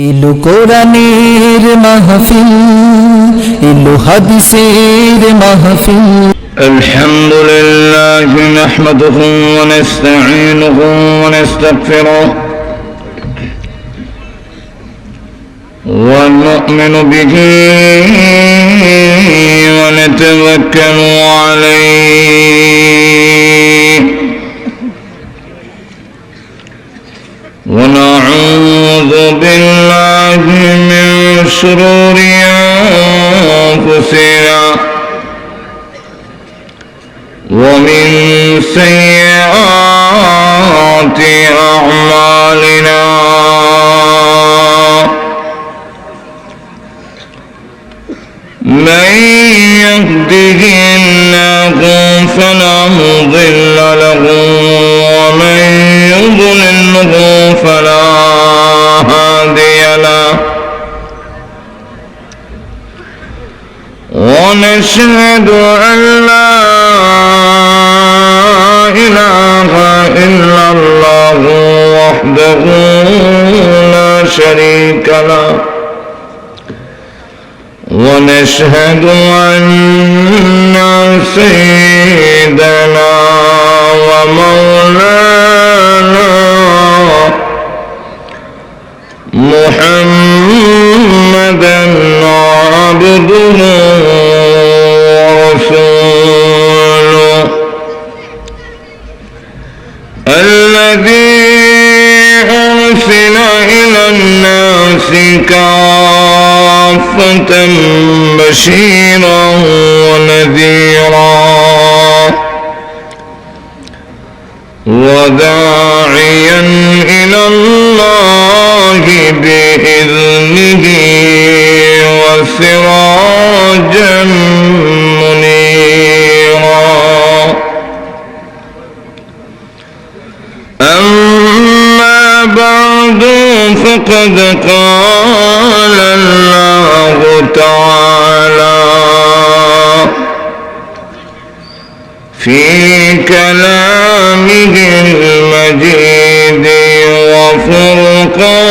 ইলু কোরআনের মাহফিল, ইলু হাদিসের মাহফিল। الحمدلله نحمده ونستعينه ونستغفره ونؤمن به ونتوكل عليه ونعوذ بالله من شرور أنفسنا ومن سيئات أعمالنا من يهده الله فلا مضل له ومن يضلله فلا هادي له ونشهد أن لا إله إلا الله وحده لا شريك له ونشهد أن سيدنا ومولانا محمدا عبده ورسوله الذي أرسل إلى الناس كافة بشيرا ونذيرا وداعيا إلى الله بإذنه وسراجا منيرا أما بعد فقد قال الله تعالى في كلامه المجيد وفرقانه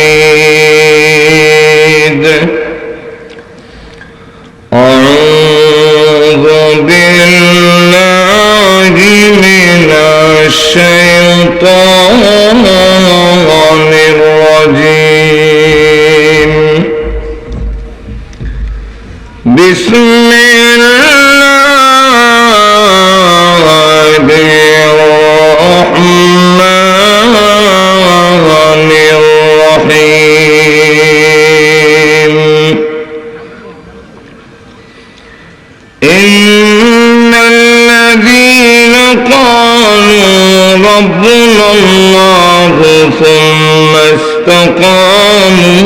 الحميد أعوذ بالله من الشيطان الرجيم بسم الله الرحمن الرحيم إن الذين قالوا ربنا الله ثم استقاموا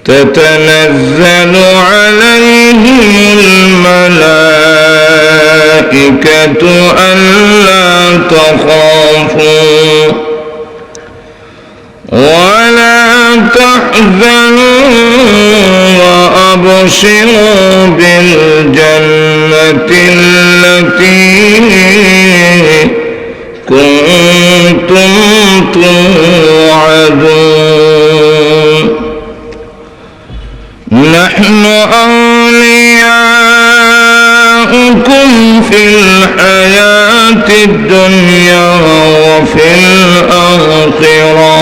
تتنزل عليهم الملائكة ألا تخافوا ولا تحزنوا وأبشروا بالجنة التي كنتم توعدون نحن أولياؤكم في الحياة الدنيا وفي الآخرة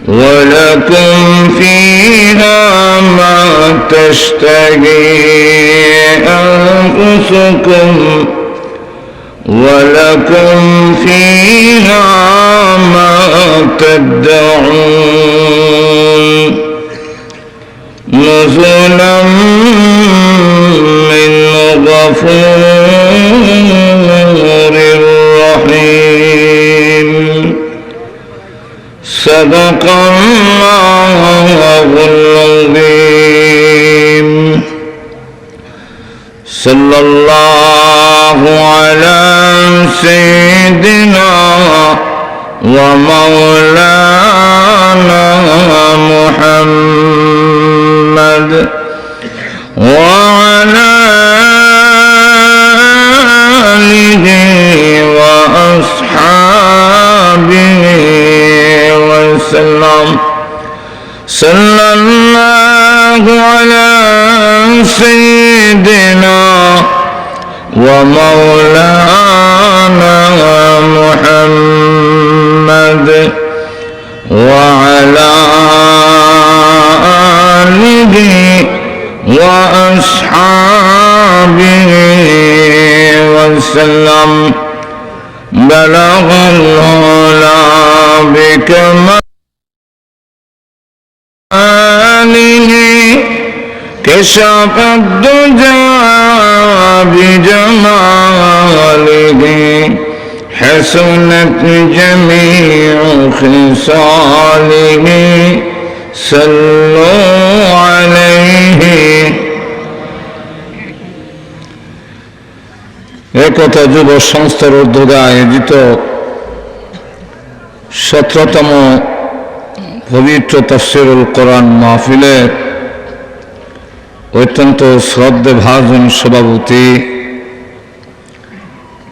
ولكم فيها ما تشتهي أنفسكم ولكم فيها ما تدعون نزلا من غفور رحيم صدق الله العظيم صلى الله على سيدنا ومولانا محمد وعلى آله صلى الله على سيدنا ومولانا محمد وعلى آله وأصحابه وسلم بلغ العلا بكماله كشف الدجى بجماله حسنت جميع خصاله صلوا عليه একতা যুব সংস্থার উদ্যোগে আয়োজিত 17তম পবিত্র তাফসীরুল কোরআন মাহফিলে অত্যন্ত শ্রদ্ধেভাজন সভাপতি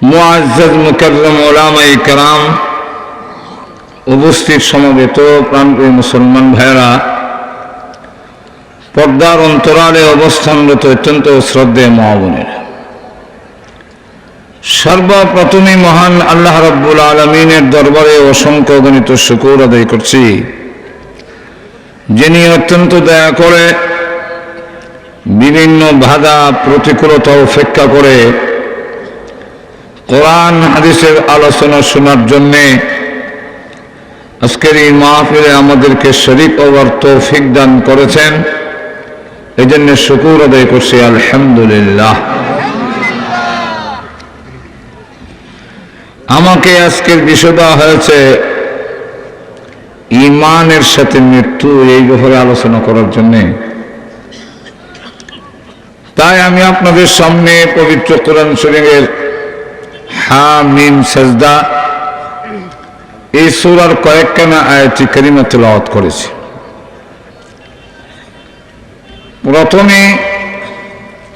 মুআজ্জাজ মুকাররম উলামায়ে কেরাম, উপস্থিত সমবেত প্রাণপ্রিয় মুসলমান ভাইয়েরা, পর্দার অন্তরালে অবস্থানরত অত্যন্ত শ্রদ্ধেয় মা বোনেরা, সর্বপ্রথমে মহান আল্লাহ রাব্বুল আলামিনের দরবারে অসংখ্য গণিত শুকর আদায় করছি, যিনি অত্যন্ত দয়া করে বিভিন্ন বাধা প্রতিকূলতা উপেক্ষা করে কোরআন হাদিসের আলোচনা শোনার জন্যে আজকের এই মাহফিলে আমাদেরকে শরীক হওয়ার তৌফিক দান করেছেন। এই জন্য শুকর আদায় করছি আলহামদুলিল্লাহ। আমাকে আজকের বিষয় দেওয়া হয়েছে ঈমানের সাথে মৃত্যু, এই ব্যাপারে আলোচনা করার জন্যে। তাই আমি আপনাদের সামনে পবিত্র কোরআন শরীফের হামিম সাজদা এই সূরার কয়েকখানা আয়াতি কারিমা তেলাওয়াত করেছি। প্রথমে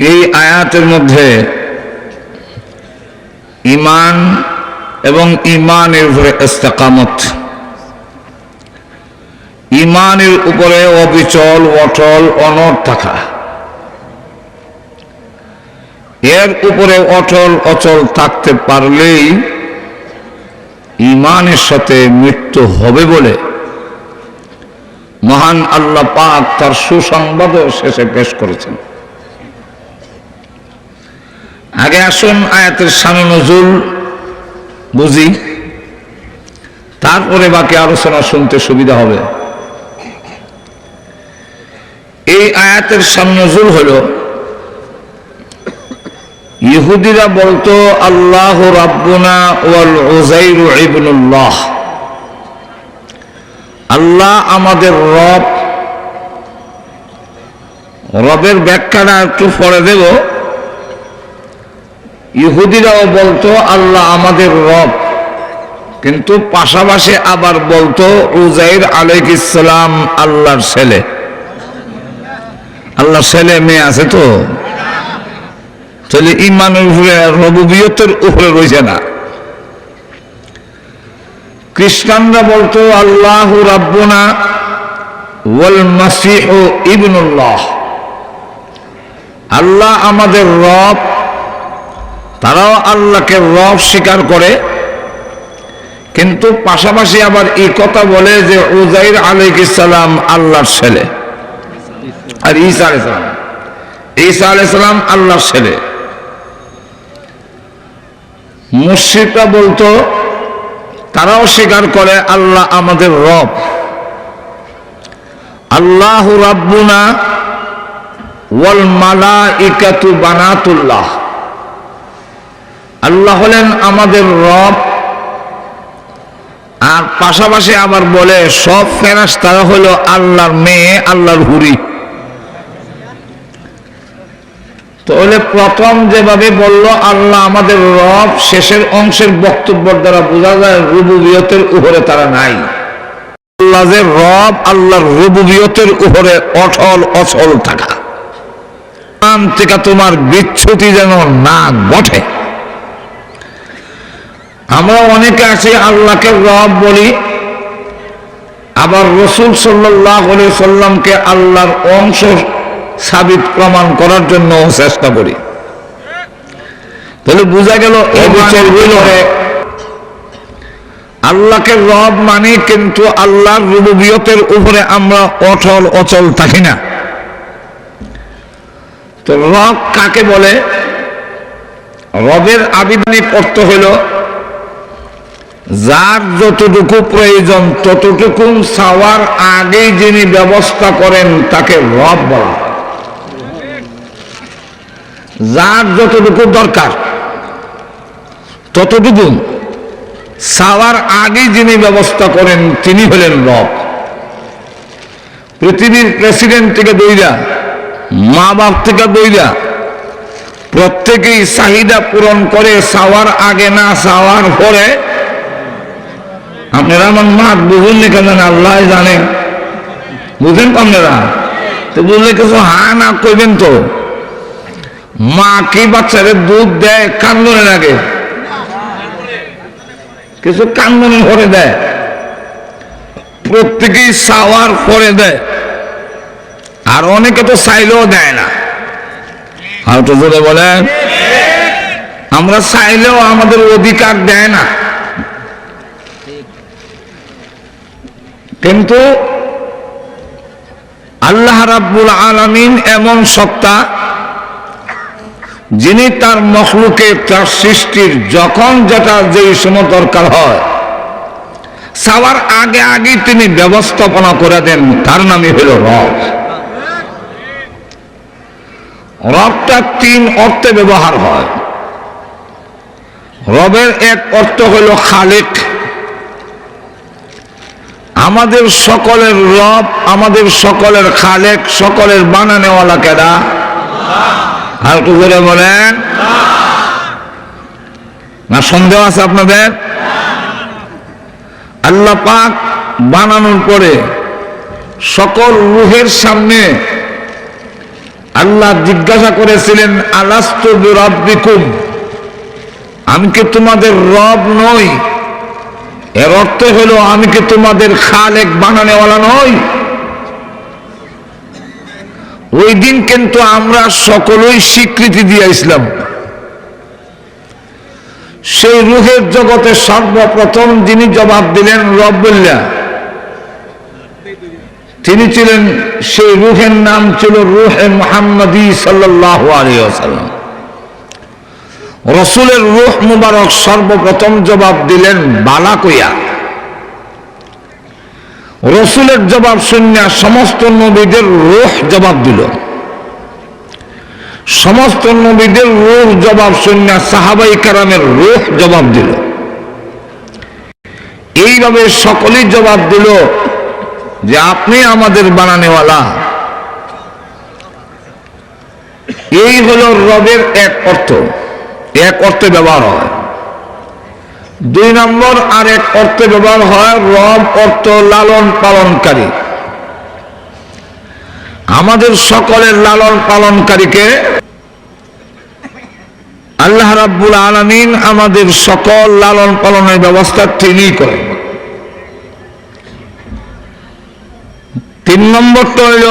এই আয়াতের মধ্যে ঈমান এবং ঈমানের উপরে ইস্তেকামত, ঈমানের উপরে অবিচল অটল অনড় থাকা, এর উপরে অটল অচল থাকতে পারলেই ঈমানের সাথে মৃত্যু হবে বলে মহান আল্লাহ পাক তার সুসংবাদও শেষে পেশ করেছেন। আগে আসুন আয়াতের শান নজুল বুঝি, তারপরে বাকি আলোচনা শুনতে সুবিধা হবে। এই আয়াতের শান নজুল হলো, ইহুদিরা বলতো আল্লাহু রাব্বুনা ওয়াল উযাইর ইবনুল্লাহ, আল্লাহ আমাদের রব। রবের ব্যাখ্যাটা একটু পরে দেব। ইহুদিরাও বলতো আল্লাহ আমাদের রব, কিন্তু পাশাপাশি আবার বলতো উযাইর আলাইহিস সালাম আল্লাহর ছেলে। আল্লাহর ছেলে মেয়ে আছে তো, তাহলে ঈমানের উপরে রুবুবিয়তের উপরে রয়েছে না। খ্রিস্টানরা বলতো আল্লাহু রাব্বুনা ওয়াল মাসীহু ইবনুল্লাহ, আল্লাহ আমাদের রব। তারাও আল্লাহকে রব স্বীকার করে, কিন্তু পাশাপাশি আবার এই কথা বলে যে উযাইর আলাইহিস সালাম আল্লাহর ছেলে, আর ঈসা আলাইহিস সালাম আল্লাহর ছেলে। মুশরিকরা বলতো, তারাও স্বীকার করে আল্লাহ আমাদের রব। আল্লাহু রাব্বুনা ওয়াল মালাইকাতু বানাতুল্লাহ, আল্লাহ হলেন আমাদের রব। আর পাশাপাশি আবার বলে সব ফেরেশতারা হলো আল্লাহর মেয়ে, আল্লাহর হুরি। তাহলে প্রথম যেভাবে বলল আল্লাহ আমাদের রব, শেষের অংশের বক্তব্যের দ্বারা বোঝা যায় রুবুবিয়তের উপরে তারা নাই। আল্লাহ যে রব, আল্লাহর রুবুবিয়তের উপরে অটল অচল থাকা, থেকে তোমার বিচ্যুতি যেন না ঘটে। আমরা অনেকে আছি আল্লাহকে রব বলি, আবার রাসূল সাল্লাল্লাহু আলাইহি সাল্লামকে আল্লাহর অংশ সাবিত প্রমাণ করার জন্য চেষ্টা করি। তাহলে বোঝা গেল এই বিষয়গুলোরে আল্লাহকে রব মানে, কিন্তু আল্লাহর রুবুবিয়তের উপরে আমরা অটল অচল থাকি না। তো রব কাকে বলে? রবের আবিধানিক অর্থ হইল যার যতটুকু প্রয়োজন ততটুকু চাওয়ার আগে যিনি ব্যবস্থা করেন তাকে রব বলা। যার যতটুকু দরকার ততটুকু চাওয়ার আগে যিনি ব্যবস্থা করেন তিনি হলেন রব। পৃথিবীর প্রেসিডেন্ট থেকে দইরা, মা বাপ থেকে দইরা প্রত্যেকেই চাহিদা পূরণ করে, চাওয়ার আগে না, চাওয়ার পরে। আপনারা আমার মাত বুঝুন কেন? আল্লাহ জানেন, বুঝেন তো আপনারা? তো বুঝলে কিছু হা না কইবেন তো। মা কি বাচ্চারে দুধ দেয় কান্দনের আগে? কিছু কান্দনের পরে দেয়, প্রত্যেকেই চাওয়ার পরে দেয়, আর অনেকে তো চাইলেও দেয় না। আর তো জোরে বলেন, আমরা চাইলেও আমাদের অধিকার দেয় না। কিন্তু আল্লাহ রাব্বুল আলামিন এমন সত্তা যিনি তার মখলুকে, তার সৃষ্টির যখন যেটা যেই সময় দরকার হয় চাওয়ার আগে আগে তিনি ব্যবস্থাপনা করে দেন, তার নামই হলো রব। রবটা তিন অর্থে ব্যবহার হয়। রবের এক অর্থ হলো খালিক, আমাদের সকলের রব, আমাদের সকলের খালেক, সকলের বানানেওয়ালা কেডা? আর একটু করে বলেন না, সন্দেহ আছে আপনাদের? আল্লাহ পাক বানানোর পরে সকল রূহের সামনে আল্লাহ জিজ্ঞাসা করেছিলেন, আলাস্তু বিরাব্বিকুম, আমি কি তোমাদের রব নই? এর অর্থ হলো আমি কি তোমাদের খালেক, বানানেওয়ালা নই? ওই দিন কিন্তু আমরা সকলেই স্বীকৃতি দিয়ে ইসলাম। সেই রূহের জগতে সর্বপ্রথম যিনি জবাব দিলেন রব্বুল্লাহ, তিনি ছিলেন, সেই রূহের নাম ছিল রূহে মুহাম্মদী সাল্লাল্লাহু আলাইহি ওয়াসাল্লাম। রসুলের রূহ মুবারক সর্বপ্রথম জবাব দিলেন বালা কইয়া। রসুলের জবাব শুনিয়া সমস্ত নবীদের রূহ জবাব দিল। সমস্ত নবীদের রূহ জবাব শুনিয়া সাহাবাই কেরামের রূহ জবাব দিল। এইভাবে সকলেই জবাব দিল যে আপনি আমাদের বানানেওয়ালা। এই হলো রবের এক অর্থ, এক অর্থে ব্যবহার হয়। দুই নম্বর আর এক অর্থে ব্যবহার হয়, রব অর্থ লালন পালনকারী। আমাদের সকলের লালন পালনকারীকে আল্লাহ রাব্বুল আলামিন আমাদের সকল লালন পালনের ব্যবস্থা তিনিই করেন। তিন নম্বরটা হইল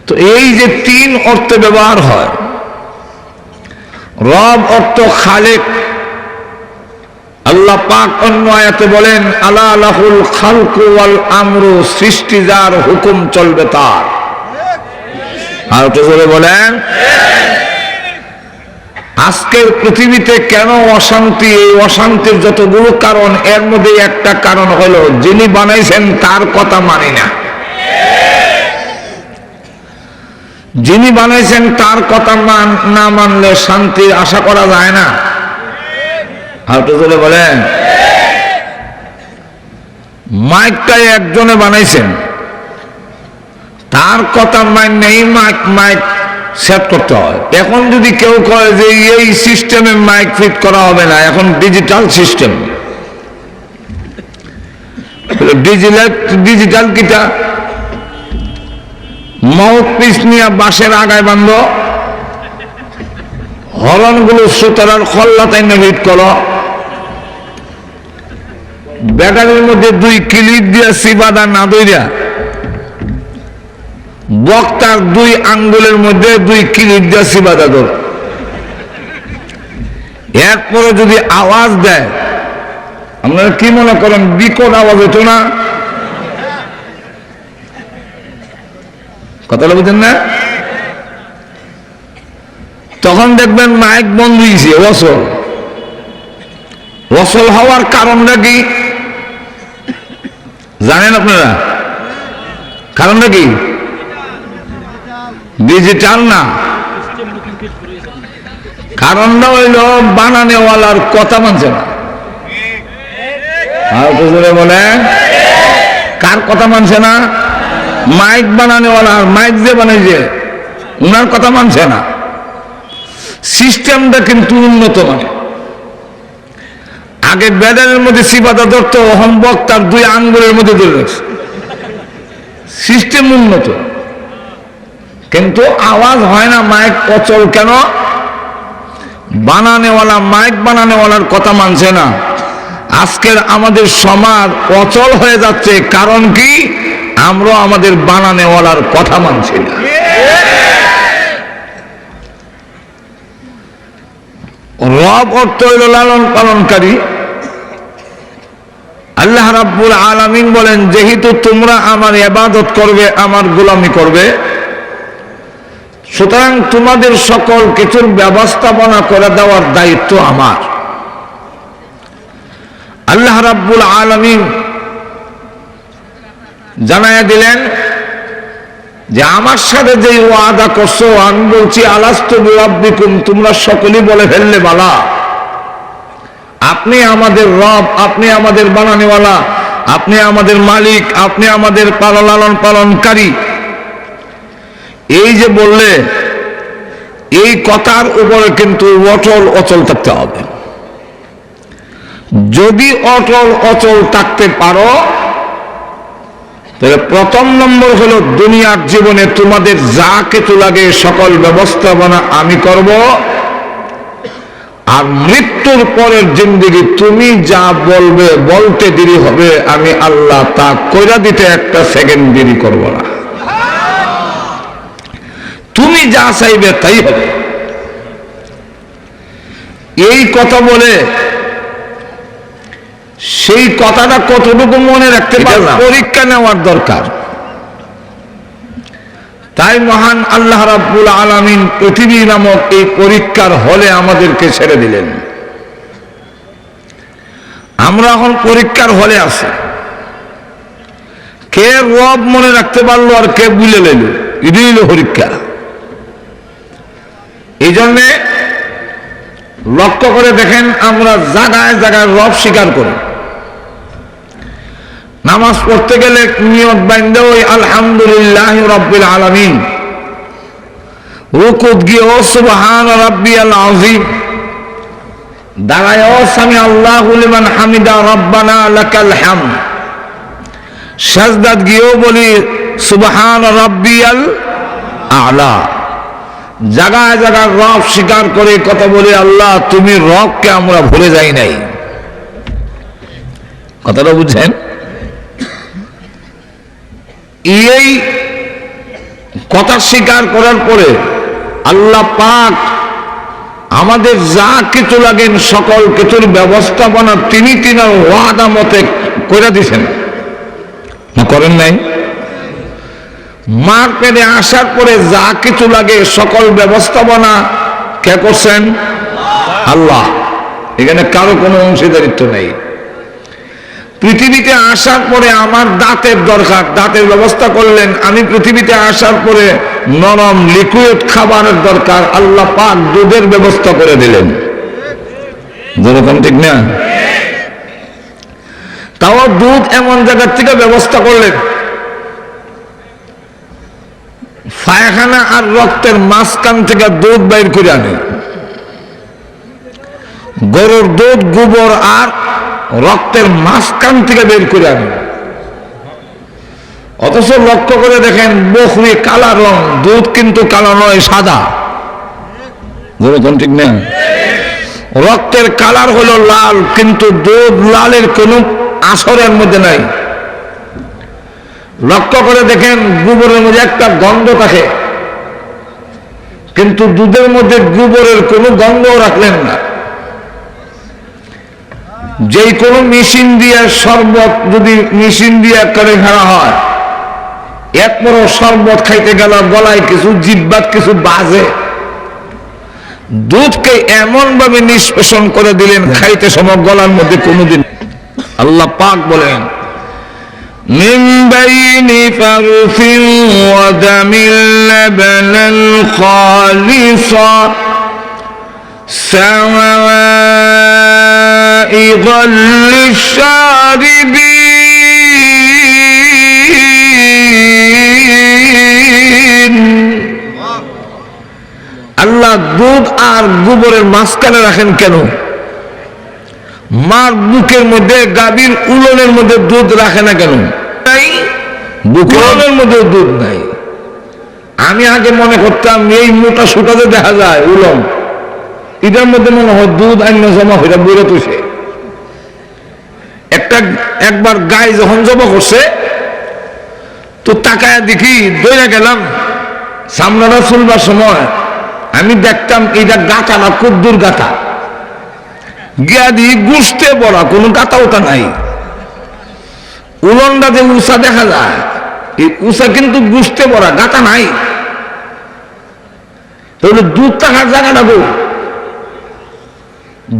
তো এই যে তিন অর্থে ব্যবহার হয়, রব অর্থ খালেক। আল্লাহ পাক অন্য আয়াতে বলেন, আলা লাহুল খালকু ওয়াল আমরু, সৃষ্টি যার, হুকুম চলবে তার। আর তো জোরে বলেন। আজকের পৃথিবীতে কেন অশান্তি? এই অশান্তির যতগুলো কারণ, এর মধ্যে একটা কারণ হলো যিনি বানাইছেন তার কথা মানি না। যিনি বানাইছেন তার কথা না মানলে শান্তির আশা করা যায় না। আর তো জোরে বলেন। মাইকটা একজনে বানাইছেন, তার কথা মাইনেই মাইক সেট করতে হয়। এখন যদি কেউ কয় যে এই সিস্টেমে মাইক ফিট করা হবে না, এখন ডিজিটাল সিস্টেম। ডিজিটাল কিটা? মাউথ পিস নিয়ে বাঁশের আগায় বাঁধো, হরনগুলো সুতরার খল্লা তাই ফিট করো, ব্যাটারির মধ্যে 2 ক্লিপ দিয়া সিবাদা না দইরা বক্তার 2 আঙ্গুলের মধ্যে 2 ক্লিপ দিয়া সিবাদা ধর, এরপরে যদি আওয়াজ দেয় আপনারা কি মনে করেন বিকট আওয়াজ হতো না? কথাটা বুঝেন না? তখন দেখবেন মাইক বন্ধ হয়েছে, অসল অসল হওয়ার কারণটা কি জানেন আপনারা? কারণটা কি? ডিজিটাল না, কারণটা হইল বানানেওয়ালার কথা মানছে না। আর বুঝলে বলে কার কথা মানছে না? মাইক বানানেওয়ালা, মাইক যে বানাইছে উনার কথা মানছে না। সিস্টেমটা কিন্তু উন্নত মানে, আগে ব্যাটারের মধ্যে সিবাদা ধরত, এখন বক্তার 2 আঙ্গুলের মধ্যে ধরে রাখছে। সিস্টেম উন্নত কিন্তু আওয়াজ হয় না। মাইক অচল কেন? বানানেওয়ালা মাইক বানানেওয়ালার কথা মানছে না। আজকের আমাদের সমাজ অচল হয়ে যাচ্ছে, কারণ কি? আমরা আমাদের বানানেওয়ালার কথা মানছি না। রব অর্থ হইল লালন পালনকারী। আল্লাহ রাব্বুল আলামিন বলেন, যেহেতু তোমরা আমার ইবাদত করবে, আমার গোলামি করবে, সুতরাং তোমাদের সকল কিছুর ব্যবস্থাপনা করে দেওয়ার দায়িত্ব আমার। আল্লাহ রাব্বুল আলামিন জানায়া দিলেন যে আমার সাথে যে ওয়াদা করছো, আমি বলছি আলাস্তু বিরাব্বিকুম, তোমরা সকলেই বলে ফেললে বালা, আপনি আমাদের রব, আপনি আমাদের বানানেওয়ালা, আপনি আমাদের মালিক, আপনি আমাদের লালন পালনকারী। এই যে বললে, এই কথার উপরে কিন্তু অটল অচল থাকতে হবে। যদি অটল অচল থাকতে পারো, তাহলে প্রথম নম্বর হলো দুনিয়ার জীবনে তোমাদের যা কিছু লাগে সকল ব্যবস্থাপনা আমি করব, আর মৃত্যুর পরের জিন্দেগি তুমি যা বলবে, বলতে দেরি হবে, আমি আল্লাহ তা কইরা দিতে 1 সেকেন্ড দেরি করব না। তুমি যা চাইবে তাই হবে। এই কথা বলে সেই কথাটা কতটুকু মনে রাখতে পারলাম, পরীক্ষা নেওয়ার দরকার। তাই মহান আল্লাহ রাব্বুল আলামিন পৃথিবী নামক এই পরীক্ষার হলে আমাদেরকে ছেড়ে দিলেন। আমরা এখন পরীক্ষার হলে আছি। কে রব মনে রাখতে পারলো আর কে ভুলে গেল, এটাই হলো পরীক্ষা। এই জন্যে লক্ষ্য করে দেখেন, আমরা জায়গায় জায়গায় রব স্বীকার করি। নামাজ পড়তে গেলে নিয়ত বাইন্দা ওই আলহামদুলিল্লাহ রাব্বিল আলামিন, রুকুত গিয়ে ও সুবহান রাব্বিয়াল আযীম, দাঁড়ায় ও সামি আল্লাহু লিমান হামিদা রব্বানা লাকাল হামদ, সাজদাত গিয়েও বলি সুবহান রাব্বিয়াল আ'লা। জায়গায় জায়গায় রব স্বীকার করে কথা বলে, আল্লাহ তুমি রবকে আমরা ভুলে যাই নাই। কথাটা বুঝছেন? এই কথা স্বীকার করার পরে আল্লাহ পাক আমাদের যা কিছু লাগেন সকল কিছুর ব্যবস্থাপনা তিনি তিনার ওয়াদা মতে করে দিয়েছেন না, করেন নাই? মার পেটে আসার পরে যা কিছু লাগে সকল ব্যবস্থাপনা কে করছেন? আল্লাহ। এখানে কারো কোনো অংশীদারিত্ব নেই। পৃথিবীতে আসার পরে আমার দাঁতের দরকার, দাঁতের ব্যবস্থা করলেন। আমি পৃথিবীতে আসার পরে নরম লিকুইড খাবারের দরকার, আল্লাহ পাক দুধের ব্যবস্থা করে দিলেন। যেরকম ঠিক না? তাও দুধ এমন জায়গার থেকে ব্যবস্থা করলেন, পায়খানা আর রক্তের মাঝখান থেকে দুধ বাইর করে আনে। গরুর দুধ, গোবর আর রক্তের মাঝখান থেকে বের করে আনে। অথচ লক্ষ্য করে দেখেন, বকরি কালা রং, দুধ কিন্তু কালো নয়, সাদা। যেরকম ঠিক না? রক্তের কালার হলো লাল, কিন্তু দুধ লালের কোনো আসরের মধ্যে নাই। লক্ষ্য করে দেখেন গোবরের মধ্যে একটা গন্ধ থাকে, কিন্তু দুধের মধ্যে গোবরের কোনো গন্ধ রাখলেন না। যে কোনো মেশিন দিয়ে শরবত যদি মেশিন দিয়ে করে খাওয়া হয়, এরপরও শরবত খাইতে গেল গলায় কিছু জিহ্বাত কিছু বাজে। দুধকে এমন ভাবে নিষ্পেষণ করে দিলেন খাইতে সময় গলার মধ্যে কোনোদিন। আল্লাহ পাক বলেন মিন বাইনি ফারসিন ওয়া দামিল লাবানাল খালিসা সাওয়াইগাল লিশারিবিন। আল্লাহ দুধ আর গোবরের মাঝখানে রাখেন কেন? মার বুকের মধ্যে গাভীর উলনের মধ্যে দুধ রাখে না কেন? বুকের মধ্যে দুধ নাই। আমি আগে মনে করতাম এই মোটা সুটাতে দেখা যায় উলন, এটার মধ্যে মনে হয় দুধ আইন জমা হয়ে বইরে তুসে। একবার গাই যখন জমা করছে তো তাকায় দেখি দৌড়ে গেলাম, সামনাটা চলবার সময় আমি দেখতাম এটা গাঁথা না, খুব দূর গাঁথা, গিয়া দিয়ে গুছতে বড়া কোনো গাঁথা ওটা নাই। উলনটা যে উষা দেখা যায়, এই উষা কিন্তু গুছতে বড়া, গাঁথা নাই। তাহলে দুধ থাকার জায়গাটা গো,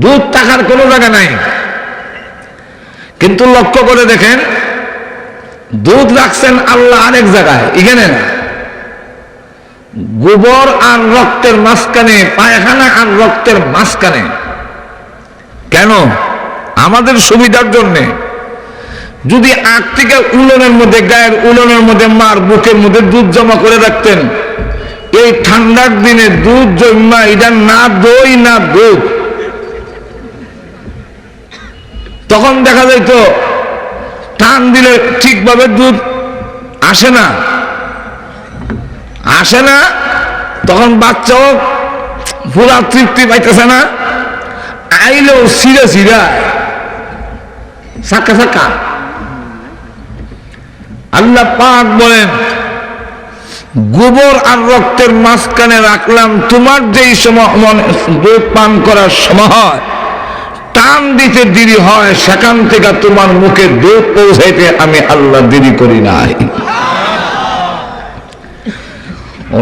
দুধ থাকার কোনো জায়গা নাই। কিন্তু লক্ষ্য করে দেখেন দুধ রাখছেন আল্লাহ আরেক জায়গায়, এখানে না। গোবর আর রক্তের মাঝখানে, পায়খানা আর রক্তের মাঝখানে। কেন? আমাদের সুবিধার জন্যে। যদি আগ থেকে উলনের মধ্যে, গায়ের উলনের মধ্যে মার বুকের মধ্যে দুধ জমা করে রাখতেন, এই ঠান্ডার দিনে দুধ জমা, এটা না দই না দুধ, তখন দেখা যাইত টান দিলে ঠিকভাবে দুধ আসে না, আসে না। তখন বাচ্চাও পুরা তৃপ্তি পাইতেছে না, আইলেও সিরা সিরা সাক্কা সাক্কা। আল্লাহ পাক বলেন গোবর আর রক্তের মাঝখানে রাখলাম, তোমার যেই সময় দুধ পান করার সময় হয়, টান দিতে দেরি হয়, সেখান থেকে তোমার মুখে দুধ পৌঁছাইতে আমি আল্লাহ দেরি করি নাই।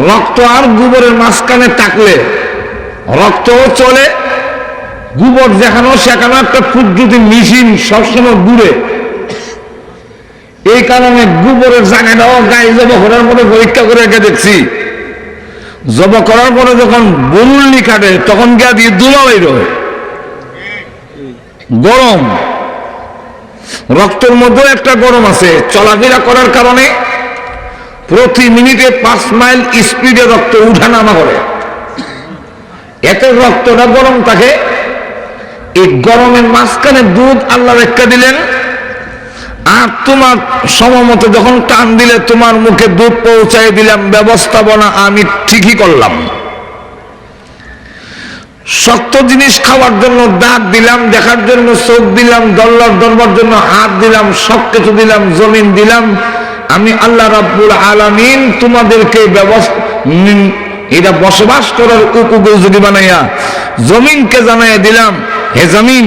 রক্ত আর গোবরের মাঝখানে থাকলে রক্তও চলে, গোবর যেখানে সেখানে একটা পদ্ধতি মেশিন সবসময় ঘুরে। এই কারণে গোবরের জায়গাটাও গায়ে জবা করার পরে পরীক্ষা করে দেখছি, জবা করার পরে যখন বরুল্লি কাটে তখন গা দিয়ে ধোঁয়া বের হয়, গরম। রক্তের মধ্যেও একটা গরম আছে, চলাফেরা করার কারণে প্রতি মিনিটে 5 মাইল স্পিডে রক্ত উঠানামা করে, এতে রক্তটা গরম থাকে। এই গরমের মাঝখানে দুধ আল্লাহ রেখা দিলেন, আর তোমার সময়মতো যখন টান দিলে তোমার মুখে দুধ পৌঁছাই দিলাম। ব্যবস্থাপনা আমি ঠিকই করলাম। শক্ত জিনিস খাওয়ার জন্য দাঁত দিলাম, দেখার জন্য চোখ দিলাম, দল্লার দরবার জন্য হাত দিলাম, সব কিছু দিলাম, জমিন দিলাম। আমি আল্লাহ রাব্বুল আলামিন তোমাদেরকে এটা বসবাস করার উপযোগী বানাইয়া জমিনকে জানাইয়া দিলাম, হে জমিন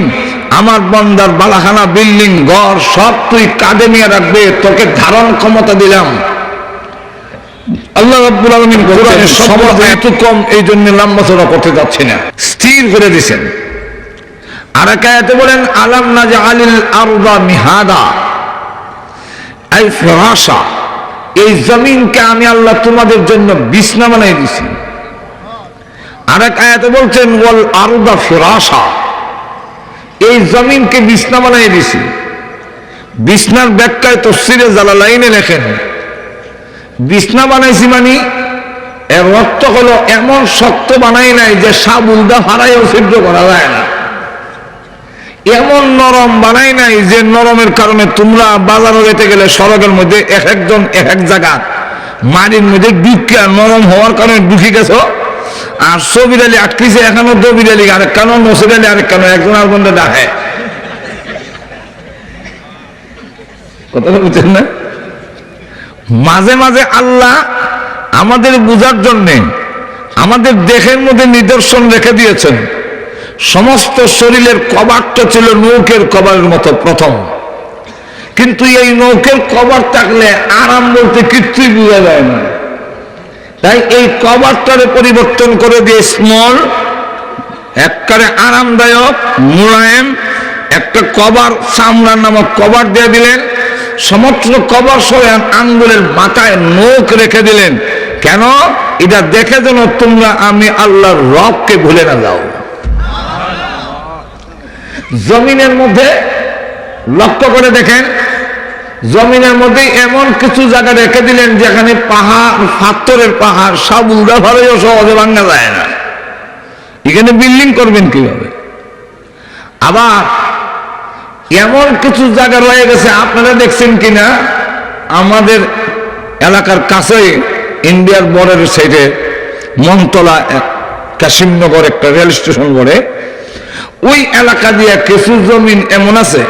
আমার বান্দার বালাখানা বিল্ডিং ঘর সব তুই কাঁধে নিয়ে রাখবে, তোকে ধারণ ক্ষমতা দিলাম। আল্লাহ রাব্বুল আলামিন কোরআনের সময় এত কম, এই জন্য লম্বা চড়া করতে যাচ্ছে না, স্থির করে দিয়েছেন। আর এক আয়াতে বলেন আলাম নাজআলিল আরদা মিহাদা আই ফিরাশা, এই জমিনকে আমি আল্লাহ তোমাদের জন্য বিছনা বানিয়ে দিয়েছি। আর এক আয়াতে বলছেন ওয়াল আরদা ফিরাশা, এই জমিনকে বিছনা বানিয়ে দিয়েছি। বিছনার ব্যাখ্যায় তাফসীরে জালালাইনে লেখেন বিছনা বানাইছি মানে এর অর্থ হলো এমন শক্ত বানাই নাই যে সাবুলদা হারাইও ছিদ্র করা যায় না, এমন নরম বানাই নাই যে নরমের কারণে তোমরা বাজারে যেতে গেলে সড়কের মধ্যে এক একজন এক এক জায়গা মাটির মধ্যে ঢুকিয়া নরম হওয়ার কারণে ঢুকে গেছো। আর সবির আলী আটকিছে এখানে, দবির আলী আরেক কানো, নসির আলী আরেক কানো, একজন আর বন্ধে ডাকে। কথাটা বুঝছেন না? মাঝে মাঝে আল্লাহ আমাদের বুঝার জন্যে আমাদের দেহের মধ্যে নিদর্শন রেখে দিয়েছেন। সমস্ত শরীরের কভারটা ছিল নৌকের কভারের মতো প্রথম, কিন্তু এই নৌকের কভার থাকলে আরাম বলতে কিচ্ছুই বোঝা যায় না। তাই এই কভারটারে পরিবর্তন করে দিয়ে স্মল, একবারে আরামদায়ক মোলায়েম একটা কভার, চামড়া নামক কভার দিয়ে দিলেন। সমস্ত কভার সহ আঙ্গুলের মাথায় নখ রেখে দিলেন। কেন? এটা দেখে যেন তোমরা আমি আল্লাহর রবকে ভুলে না যাও। জমিনের মধ্যে লক্ষ্য করে দেখেন, জমিনের মধ্যে এমন কিছু জায়গা রেখে দিলেন যেখানে পাহাড়, পাথরের পাহাড়, সব উল্টা ভাবেও সহজে ভাঙা যায় না। এখানে বিল্ডিং করবেন কিভাবে? আবার এমন কিছু জায়গা রয়ে গেছে, আপনারা দেখছেন কিনা, আমাদের এলাকার কাছে ইন্ডিয়ার বর্ডারের সাইডে মনতলা কাশিমনগর একটা রেল স্টেশন বলে, ওই এলাকা দিয়ে কিছু জমিন এমন আছে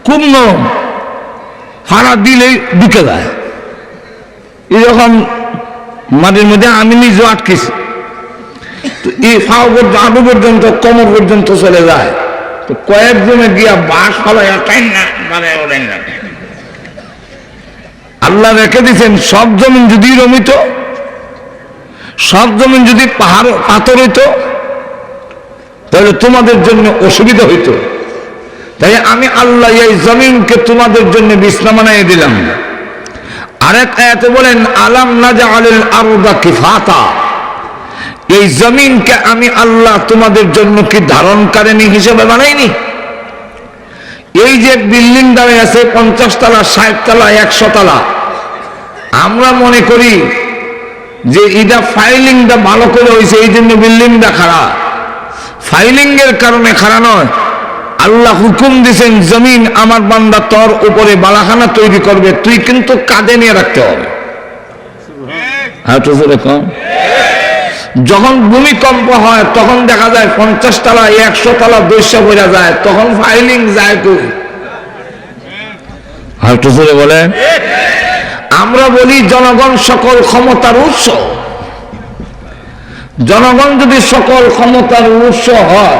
খুব নরম, ফাড়া দিলেই ঢুকে যায়। এরকম মাটির মধ্যে আমি নিজেও আটকেছি, তো এই ফাও আডু পর্যন্ত, কোমর পর্যন্ত চলে যায়। তো কয়েকজনে গিয়া বাস ফলায় আল্লাহ রেখে দিচ্ছেন। সব জমিন যদি রমিত, সব জমিন যদি পাহাড় পাথর হইত, তাহলে তোমাদের জন্য অসুবিধা হইত। তাই আমি আল্লাহ এই জমিনকে তোমাদের জন্য বিছনা বানিয়ে দিলাম। আরেক আয়াতে বলেন, আলাম নাজআলিল আরদা কিফাতা, এই জমিনকে আমি আল্লাহ তোমাদের জন্য কি ধারণকারিণী হিসেবে বানাইনি? এই যে বিল্ডিং দাঁড়িয়ে আছে 50 তলা, 60 তলা, 100 তলা, আমরা মনে করি যে এটা ফাইলিংটা ভালো করে হয়েছে এই জন্য বিল্ডিংটা খারাপ। ফাইলিং এর কারণে খারাপ নয়। আল্লাহ হুকুম দিয়েছেন, জমিন আমার বান্দা তোর উপরে বালাখানা তৈরি করবে, তুই কিন্তু কাঁধে নিয়ে রাখতে হবে। যখন ভূমিকম্প হয় তখন দেখা যায় 50 তলা, 100 তলা 200 বোঝা যায়, তখন ফাইলিং যায় কই? হয়তো জোরে বলেন। আমরা বলি জনগণ সকল ক্ষমতার উৎস। জনগণ যদি সকল ক্ষমতার উৎস হয়,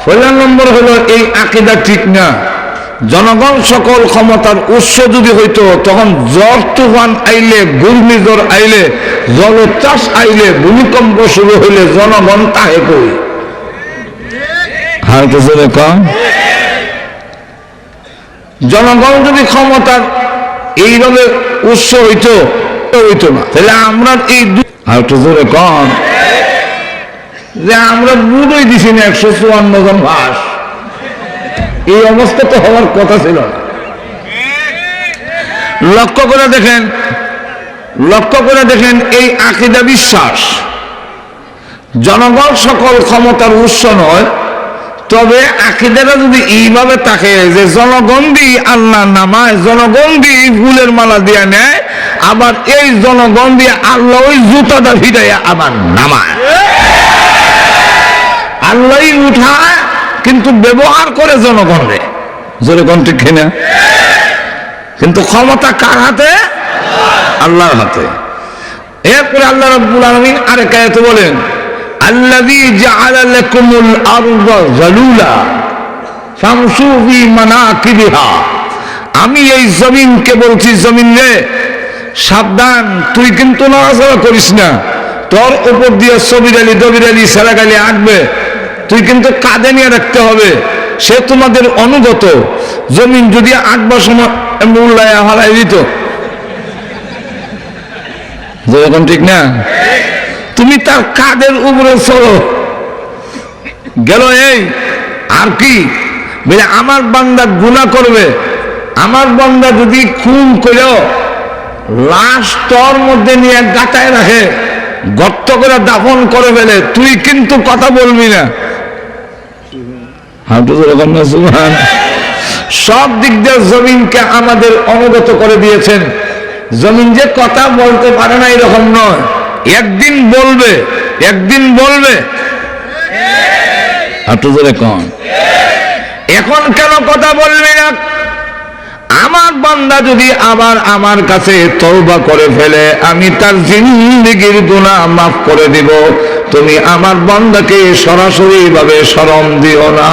1 নম্বর হলো এই আকীদা ঠিক না। জনগণ সকল ক্ষমতার উৎস যদি হইতো, তখন ঝড় তুফান আইলে, ঘূর্ণিঝড় আইলে, জলোচ্ছ্বাস আইলে, ভূমিকম্প শুরু হইলে জনগণ তাহে কই? হয়তো জোরে কম। জনগণ যদি ক্ষমতার এইভাবে উৎস হইতো না, তাহলে আমরা এই হয়তো জোরে কম যে আমরা বুঝই দিছি না 154 জন ভাস, এই অবস্থা তো হওয়ার কথা ছিল না। লক্ষ্য করে দেখেন এই আকীদা বিশ্বাস। জনগণ সকল ক্ষমতার উৎস নয়, তবে আকীদাটা যদি এইভাবে থাকে যে জনগণ দিয়ে আল্লাহ নামায়, জনগণ দিয়ে ফুলের মালা দিয়ে নেয়, আবার এই জনগণ দিয়ে আল্লাহ ওই জুতাটা ভিড়াইয়া আবার নামায়। আল্লাহই উঠায় কিন্তু ব্যবহার করে জনগণে। জনগণ ঠিক কিনা? কিন্তু ক্ষমতা কার হাতে? আল্লাহর হাতে। এরপরে আল্লাহ রাব্বুল আলামিন আরেক আয়াতে বলেন, আল্লাযী জাআলা লাকুমুল আরদা যালুলা ফামশু ফি মানাকিবিহা, আমি এই জমিনকে বলছি, জমিন রে সাবধান, তুই কিন্তু নড়াচড়া করিস না। তোর উপর দিয়ে সবিরালি, দবিরালি, সেরাগালি আঁকবে, তুই কিন্তু কাঁধে নিয়ে রাখতে হবে। সে তোমাদের অনুগত। জমিন যদি আঁকবার সময় উল্লায় হারাই দিত, যেরকম ঠিক না, তুমি তার কাঁধের উপরে চলো গেল। এই আর কি বলে, আমার বান্দা গুনাহ করবে, আমার বান্দা যদি খুন করেও লাশ তোর মধ্যে নিয়ে গাটায় রাখে, গর্ত করে দাফন করে ফেলে, তুই কিন্তু কথা বলবি না। সব দিক দিয়ে জমিনকে আমাদের অনুগত করে দিয়েছেন। জমিন যে কথা বলতে পারে না এরকম নয়, একদিন বলবে, একদিন বলবে। এখন কেন কথা বলবি না? আমার বান্দা যদি আবার আমার কাছে তওবা করে ফেলে আমি তার জিন্দেগীর গুনাহ মাফ করে দিব। তুমি আমার বান্দাকে সরাসরি ভাবে শরম দিও না।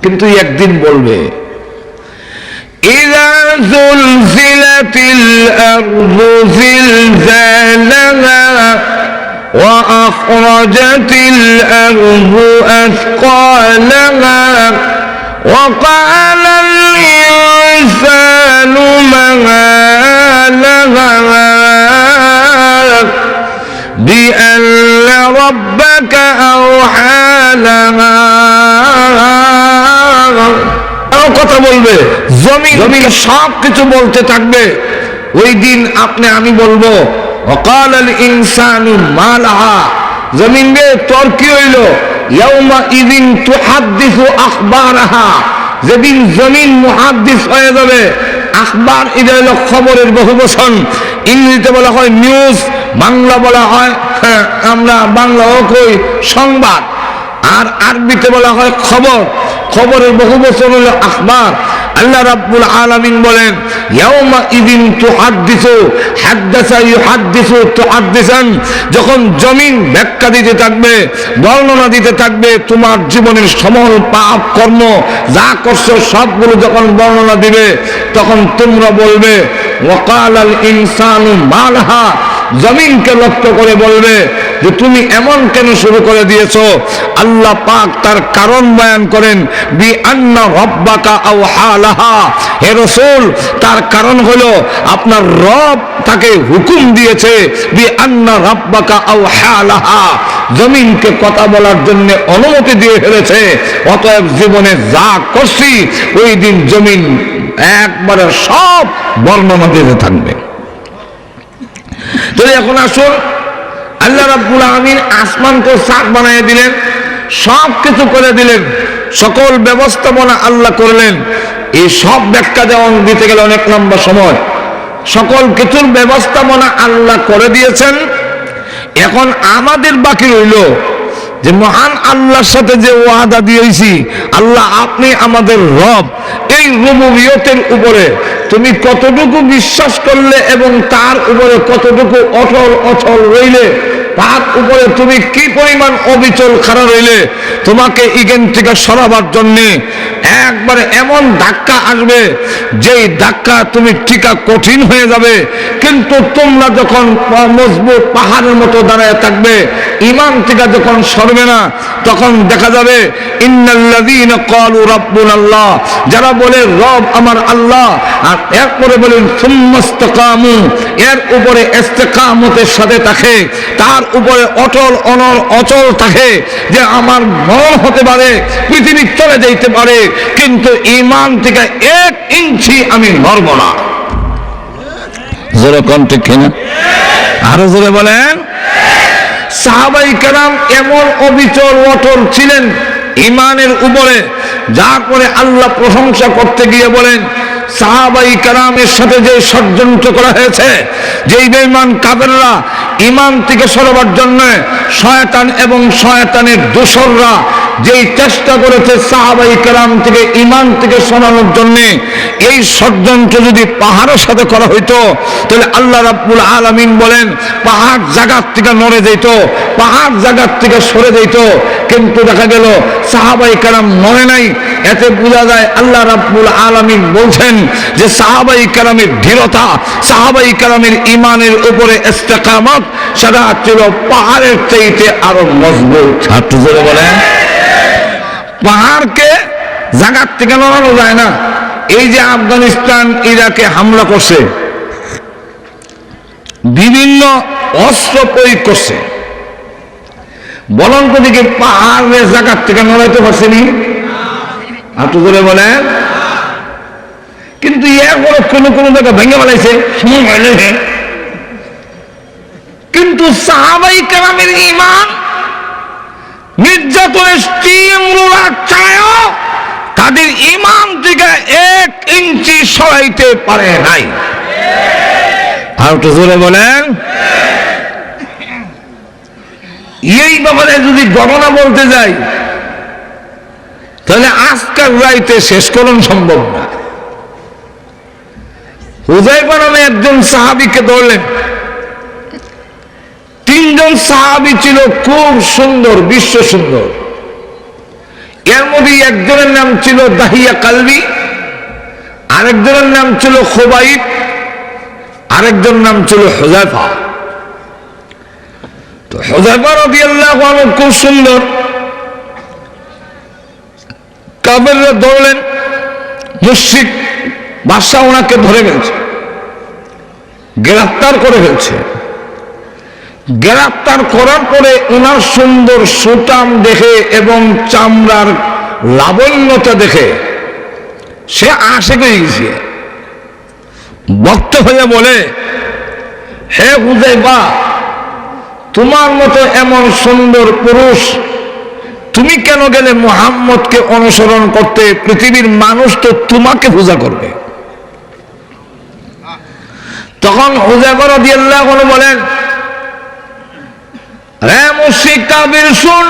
কিন্তু একদিন বলবে ইযা যুলজিলাতিল আরদু জিলজালাহা ওয়া আখরাজাতিল আরদু আথকালাহা ওয়া ক্বালাল ইনসানু মা লাহা বিআন্না রাব্বাকা আওহা লাহা। কথা বলবে, জমিন সব কিছু বলতে থাকবে। ওই দিন আমি বলবো ওয়াকালাল ইনসানু মা লাহা, জমিন রে তোর কি হইল? ইয়াউমা ইযিন তুহাদ্দিসু আখবারাহা, যেদিন জমিন মুহাদ্দিস হয়ে যাবে। আখবার এটা হলো খবরের বহুবচন, ইংরেজিতে বলা হয় নিউজ, বাংলা বলা হয়, আমরা বাংলাও কই সংবাদ, আর আরবিতে বলা হয় খবর। খবরের বহুবচন হলো আখবার। আল্লাহ রাব্বুল আলামিন বলেন ইয়াউমা ইযিন তুহাদ্দিসু হাদ্দাসা ইউহাদ্দিসু তুহাদ্দিসান, যখন জমিন ব্যাখ্যা দিতে থাকবে, বর্ণনা দিতে থাকবে, তোমার জীবনের সমস্ত পাপ কর্ম যা করছো সবগুলো যখন বর্ণনা দিবে, তখন তোমরা বলবে ওয়াকালাল ইনসানু মা লাহা, জমিনকে লক্ষ্য করে বলবে যে তুমি এমন কেন শুরু করে দিয়েছো। আল্লাহ পাক তার কারণ বয়ান করেন বি আন্না রাব্বাকা আওহা লাহা, হে রাসূল তার কারণ হলো আপনার রব তাকে হুকুম দিয়েছে বি আন্না রাব্বাকা আওহা লাহা, জমিনকে কথা বলার জন্য অনুমতি দিয়ে ফেলেছে। অতএব জীবনে যা করছি ওই দিন জমিন একবারে সব বর্ণনা দিতে থাকবে। তো এখন আসুন, আল্লাহ রাব্বুল আলামিন আসমানকে সাত বানিয়ে দিলেন, সব কিছু করে দিলেন, সকল ব্যবস্থাপনা আল্লাহ করলেন। এই সব ব্যাখ্যা দেওয়া দিতে গেলে অনেক লম্বা সময়। সকল কিছুর ব্যবস্থাপনা আল্লাহ করে দিয়েছেন। এখন আমাদের বাকি রইল যে মহান আল্লাহর সাথে যে ওয়াদা দিয়েছি, আল্লাহ আপনি আমাদের রব, এই রুবুবিয়তের উপরে তুমি কতটুকু বিশ্বাস করলে এবং তার উপরে কতটুকু অচল রইলে, তার উপরে তুমি কি পরিমাণ অবিচল খাড়া রইলে, তোমাকে এখান থেকে সরাবার জন্যে একবারে এমন ধাক্কা আসবে যেই ধাক্কা তুমি টিকা কঠিন হয়ে যাবে। কিন্তু তোমরা যখন মজবুত পাহাড়ের মতো দাঁড়ায় থাকবে, ঈমান থেকে যখন সরবে না, তখন দেখা যাবে ইন্নাল্লাযীনা ক্বালু রাব্বুনাল্লাহ, যারা বলে রব আমার আল্লাহ, আর এরপরে বলেন সুম্মাস্তাকামু, এর উপরে ইস্তেকামতের সাথে থাকে, তার উপরে অচল থাকে যে আমার মরণ হতে পারে, পৃথিবী চলে যাইতে পারে, কিন্তু ঈমান থেকে 1 ইঞ্চি আমি নড়ব না। জোরে কোন ঠিক কিনা? আরো জোরে বলেন। সাহাবায়ে কেরাম এমন অবিচল অটল ছিলেন ঈমানের উপরে, যার পরে আল্লাহ প্রশংসা করতে গিয়ে বলেন সাহাবায়ে কেরামের সাথে যে ষড়যন্ত্র করা হয়েছে, যেই বেঈমান কাফেররা ঈমান থেকে সরাবার জন্য শয়তান এবং শয়তানের দোসররা যেই চেষ্টা করেছে সাহাবায়ে কেরাম থেকে ঈমান থেকে সরানোর জন্য, এই ষড়যন্ত্র যদি পাহাড়ের সাথে করা হইতো তাহলে আল্লাহ রাব্বুল আলামিন বলেন পাহাড় জায়গার থেকে নড়ে যেত, পাহাড় জায়গার থেকে সরে যেত। কিন্তু দেখা গেল সাহাবায়ে কেরাম নড়ে নাই। এতে বোঝা যায় আল্লাহ রাব্বুল আলামিন বলছেন যে সাহাবায়ে কেরামের দৃঢ়তা, সাহাবায়ে কেরামের ঈমানের উপরে ইস্তেকামত, সেটা ছিল পাহাড়ের চাইতে আরো মজবুত। একটু জোরে বলেন। পাহাড়কে জায়গার থেকে নড়ানো যায় না। এই যে আফগানিস্তান ইরাকে হামলা করছে, বিভিন্ন অস্ত্র প্রয়োগ করছে, বলন্ত দিকে পাহাড়ের জায়গার থেকে নড়াইতে পারছেনি? একটু জোরে বলেন। কিন্তু এরপরে কোনো জায়গা ভেঙে ফেলাইছে, কিন্তু সাহাবায়ে কেরামের ঈমান নির্যাতনের স্টিম রোলার চায়ও তাদের ঈমান থেকে 1 ইঞ্চি সরাইতে পারে নাই। আর একটু জোরে বলেন। এই ব্যাপারে যদি গণনা বলতে যাই তাহলে আজকাল রাইতে শেষ করুন সম্ভব না। হুযায়ফা নামে একজন সাহাবীকে ধরলেন। তিনজন সাহাবী ছিল খুব সুন্দর, বিশ্ব সুন্দর। এর মধ্যে একজনের নাম ছিল দাহিয়া কালবি, আরেকজনের নাম ছিল খুবাইব, আরেকজন নাম ছিল হুযায়ফা। তো হুযায়ফা রাদিয়াল্লাহু আনহু খুব সুন্দর, কাফেররা ধরলেন, মুশরিক বাদশা ওনাকে ধরে ফেলছে, গ্রেফতার করে ফেলছে। গ্রেফতার করার পরে ওনার সুন্দর সুঠাম দেখে এবং চামড়ার লাবণ্যতা দেখে সে আশিক হয়ে গেছে। ভক্ত হয়ে বলে, হে হুযায়ফা, তোমার মতো এমন সুন্দর পুরুষ, তুমি কেন গেলে মুহাম্মদকে অনুসরণ করতে? পৃথিবীর মানুষ তো তোমাকে পূজা করবে। তখন হুযায়ফা রাদিয়াল্লাহু আনহু বলেন, রে মুশরিক কাফির, শুন,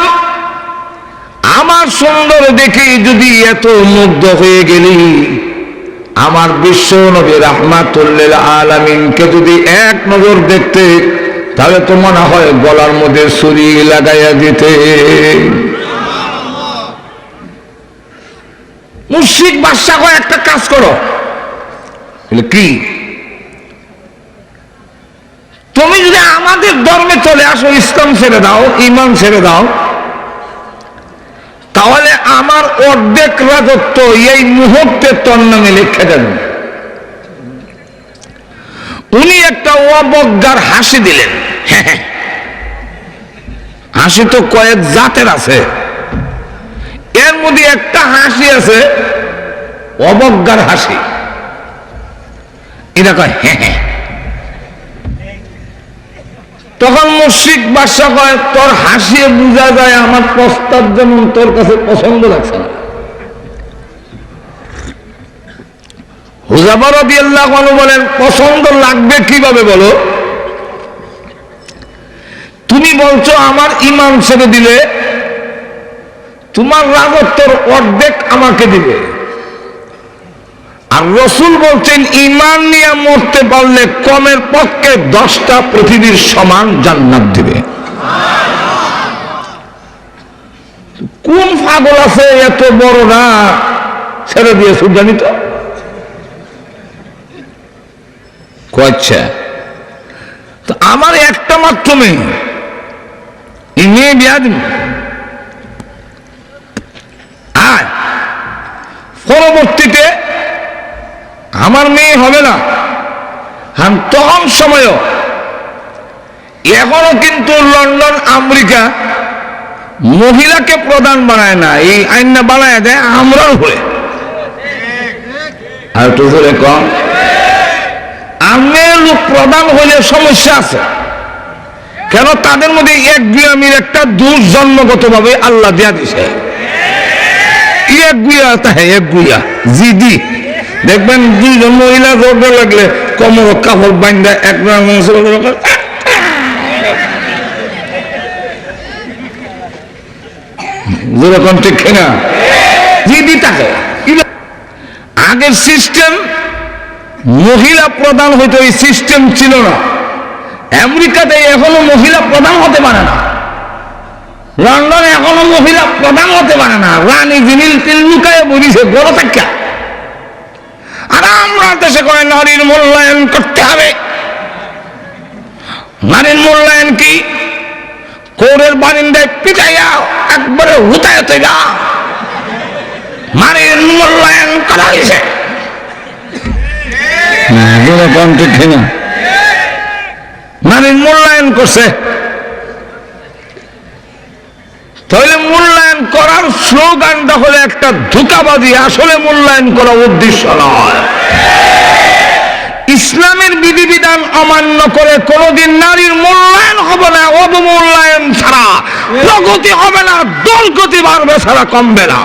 আমার সুন্দর দেখে যদি এত মুগ্ধ হয়ে গেলি, আমার বিশ্ব নবী রাহমাতুল লিল আলামিনকে যদি এক নজর দেখতে, তাহলে তো মনে হয় গলার মধ্যে ছুরি লাগাইয়া দিতে। মুশরিক বাদশা কয়, একটা কাজ করো। কি? তুমি যদি আমাদের ধর্মে চলে আসো, ইসলাম ছেড়ে দাও, ঈমান ছেড়ে দাও, তাহলে আমার অর্ধেক রাজত্ব এই মুহূর্তে তোর নামে লিখে দেন। উনি একটা অবজ্ঞার হাসি দিলেন। হাসি তো কয়েক জাতের আছে, এর মধ্যে একটা হাসি আছে অবজ্ঞার হাসি। এটা কয় হ্যাঁ হ্যাঁ। তখন মুশরিক বাদশা কয়, তোর হাসিয়ে বোঝা যায় আমার প্রস্তাব যেমন তোর কাছে পছন্দ লাগছে না। হুযায়ফা রাদিয়াল্লাহু আনহু বলেন, পছন্দ লাগবে কিভাবে বলো? তুমি বলছো আমার ঈমান ছেড়ে দিলে তোমার রাজত্বের অর্ধেক আমাকে দিবে, আর রাসূল বলছেন ঈমান নিয়ে মরতে পারলে কমের পক্ষে 10টা পৃথিবীর সমান জান্নাত দিবে। কোন পাগল আছে এত বড় না ছেড়ে দিয়ে জানি তো কয়েছে। তো আমার একটা মাত্র মেয়ে, এই মেয়ে বিয়া দিন, আর পরবর্তীতে আমার মেয়ে হবে না। তখন সময়ও এখনো কিন্তু লন্ডন আমেরিকা মহিলাকে প্রধান বানায় না, এই আইনটা বানায় দেয় আমরার উপরে। আর একটু ধরে কম, আমের লোক প্রধান হলে সমস্যা আছে। কেন? তাদের মধ্যে এক গুয়ামির একটা দোষ জন্মগত ভাবে আল্লাহ দেয়া দিছে। এক গুয়া তাহে এক গুয়া জিদি দেখবেন, দুইজন মহিলা জোর লাগলে কোমর কাপড় বান্ধা এক যেরকম ঠিক কিনা জিদি থাকে। আগের সিস্টেম মহিলা প্রধান হইতো, এই সিস্টেম ছিল না। আমেরিকাতে এখনো মহিলা প্রধান হতে পারে না, লন্ডনে এখনো মহিলা প্রধান হতে পারে না। রানী জিনিল তিল লুকায় বলিছে বড় থাকা। আর আমরা দেশে করে নারীর মূল্যায়ন করতে হবে। নারীর মূল্যায়ন কি? কোরের বারিন্দায় পিটাইয়া একবারে হুতায় তৈরা নারীর মূল্যায়ন করা হয়েছে। নারীর মূল্যায়ন করছে। তাহলে মূল্যায়ন করার স্লোগানটা হলো একটা ধোঁকাবাজি, আসলে মূল্যায়ন করা উদ্দেশ্য নয়। ইসলামের বিধিবিধান অমান্য করে কোনদিন নারীর মূল্যায়ন হবে না। অবমূল্যায়ন ছাড়া প্রগতি হবে না, দলগতি বাড়বে ছাড়া কমবে না।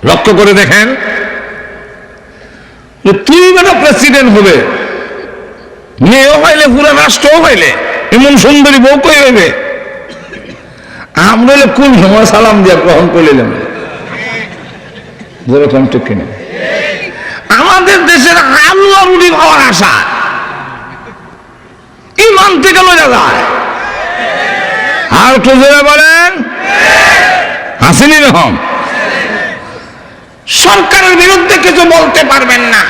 লক্ষ্য করে দেখেন, তুই বেটা প্রেসিডেন্ট হবে, মেয়েও হইলে পুরো রাষ্ট্রও হইলে, এমন সুন্দরী বউ কই হইবে? আমরা কোন সময় সালাম দিয়া গ্রহণ করলাম, যেরকম ঠিক কিনা? আমাদের দেশের আলু আর রুটি খাওয়ার আশা ইমান থেকে লইয়া যায়। আর একটু জোরে বলেন, হাসিনি রকম। সরকারের বিরুদ্ধে কিছু বলতে পারবেন না,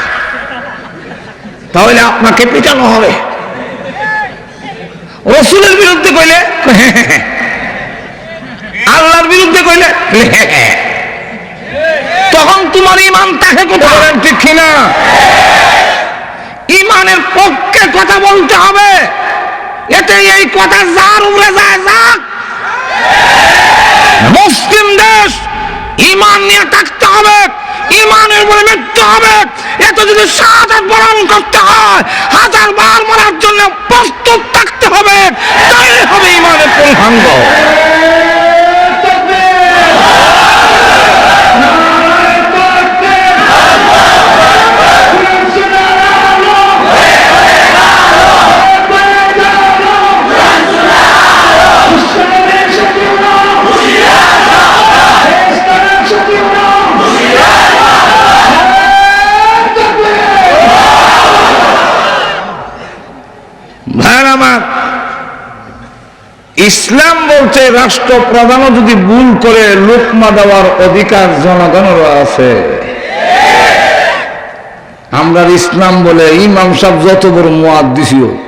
তাহলে আপনাকে পিটানো হবে। রসুলের বিরুদ্ধে কইলে, আল্লাহর বিরুদ্ধে কইলে তখন তোমার ইমান তাকে কোথায়? ঠিক কিনা? ইমানের পক্ষে কথা বলতে হবে, এতে এই কথা যার উপরে যায় যাক। মুসলিম দেশ, ইমান নিয়ে থাকতে হবে, ইমানের উপরে মৃত্যু হবে। এত যদি শাহাদাত বরণ করতে হয়, 1000 বার মরার জন্য প্রস্তুত থাকতে হবে, তাই হবে ইমানের পূর্ণাঙ্গ। ইসলাম বলছে রাষ্ট্রপ্রধানও যদি ভুল করে লোকমা দেওয়ার অধিকার জনগণেরও আছে। আমরা ইসলাম বলে ইমাম সাহেব যত বড় মুহাদ্দিস হোক,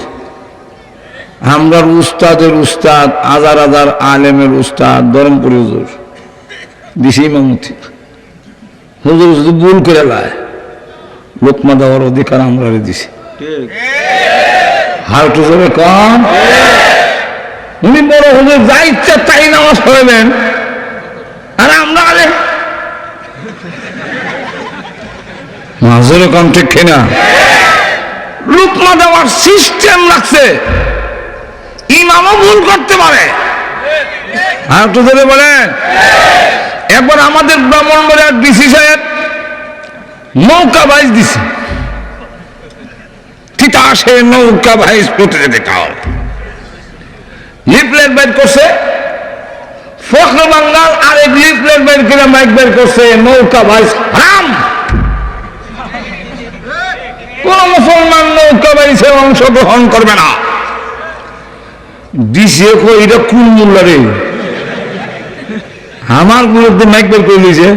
আমরা উস্তাদের উস্তাদ, 1000 আলেমের উস্তাদ, ধরমপুরি হুজুর দিছি ইমামতি, হুজুর যদি ভুল করে লায় লোকমা দেওয়ার অধিকার আমরা দিছি। হার একটু জোরে কম। উনি বড় হুজুর যা ইচ্ছা তাই নামাজ পড়বেন, আর আমরা আলে মাজুরে কম। ঠিক কিনা? লুকমা দেওয়ার সিস্টেম লাগছে, ইমামও ভুল করতে পারে। আর একটু ধরে বলেন, একবার আমাদের ব্রাহ্মণবাড়িয়ার ডিসি সাহেব নৌকা বাইজ দিছে, তিতাসে নৌকা বাইজ করতে যেতে চাও, লিফলেট বের করছে ফখর বাঙ্গাল, আরেক লিফলেট বের করে মাইক বের করছে নৌকা বাইজ হারাম। কোন মুসলমান নৌকা বাইজে অংশগ্রহণ করবে না। দিছে এটা কোন মূল্য রে? আমার বিরুদ্ধে মাইক বের করে নিয়েছে,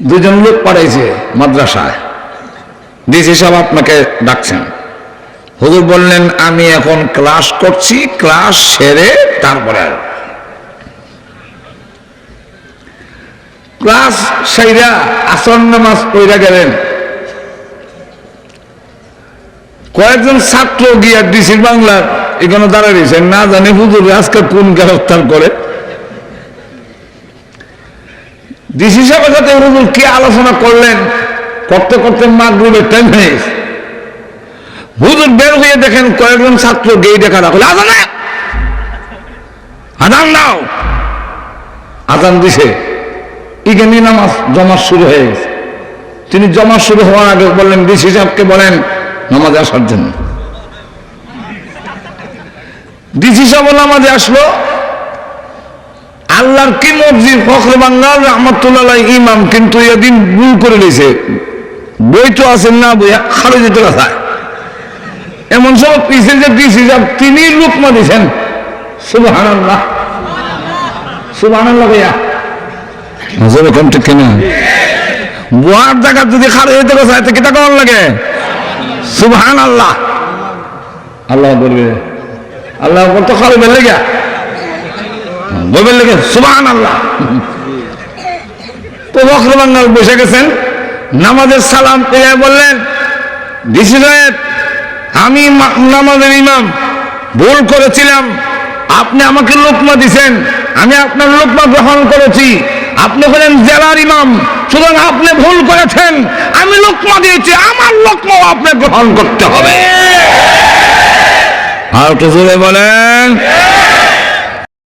2জন লোক পাঠাইছে মাদ্রাসায়, ডিসি সাহেব আপনাকে ডাকছেন। হুজুর বললেন আমি এখন ক্লাস করছি, ক্লাস সেরে তারপরে ক্লাস সেরা আসর নামাজ পড়া গেলেন। কয়েকজন ছাত্র গিয়া ডিসির বাংলার এখানে দাঁড়িয়েছেন, না জানি হুজুর আজকে কোন গ্রেফতার করে। ডিসি সাহেবের সাথে হুজুর কি আলোচনা করলেন, করতে করতে মাগরিবের টাইম হয়ে গেছে। হুজুর বের হয়ে দেখেন কয়েকজন ছাত্র গেই দেখা রাখলে আজান দাও, আজান দিছে, এখানে নামাজ জমা শুরু হয়ে গেছে। তিনি জমা শুরু হওয়ার আগে বললেন ডিসি সাহেবকে বলেন নামাজে আসার জন্য। ডিসি সাহেব নামাজে আসলো। আল্লাহর কি মসজিদ ফখর বাঙ্গাল রহমতুল্লাহ ইমাম, কিন্তু এদিন ভুল করে নিয়েছে, বই তো আছেন না, বই খারে যেতে কথা। এমন সব পিছিয়ে যে ডিসি সাহেব তিনি লুকমা দিয়েছেন। সুবহানাল্লাহ, সুবহানাল্লাহ ভাইয়া যেরকম ঠিক কিনা? বুয়ার জায়গা যদি খারে যেতে কথা কি তা কেমন লাগে? সুবহানাল্লাহ, আল্লাহ বলবে, আল্লাহ বলতো খারে বেলে গা বলবেন লেগে সুবহানাল্লাহ। তো ফখর বাঙ্গাল বসে গেছেন, নামাজের সালাম পেয়ে বললেন ডিসি সাহেব আমি নামাজের ইমাম, ভুল করেছিলাম, আপনি আমাকে লোকমা দিছেন, আমি আপনার লোকমা গ্রহণ করেছি। আপনি হলেন জেলার ইমাম, সুতরাং আপনি ভুল করেছেন, আমি লোকমা দিয়েছি, আমার লোকমাও আপনি গ্রহণ করতে হবে। আর একটু জোরে বলেন।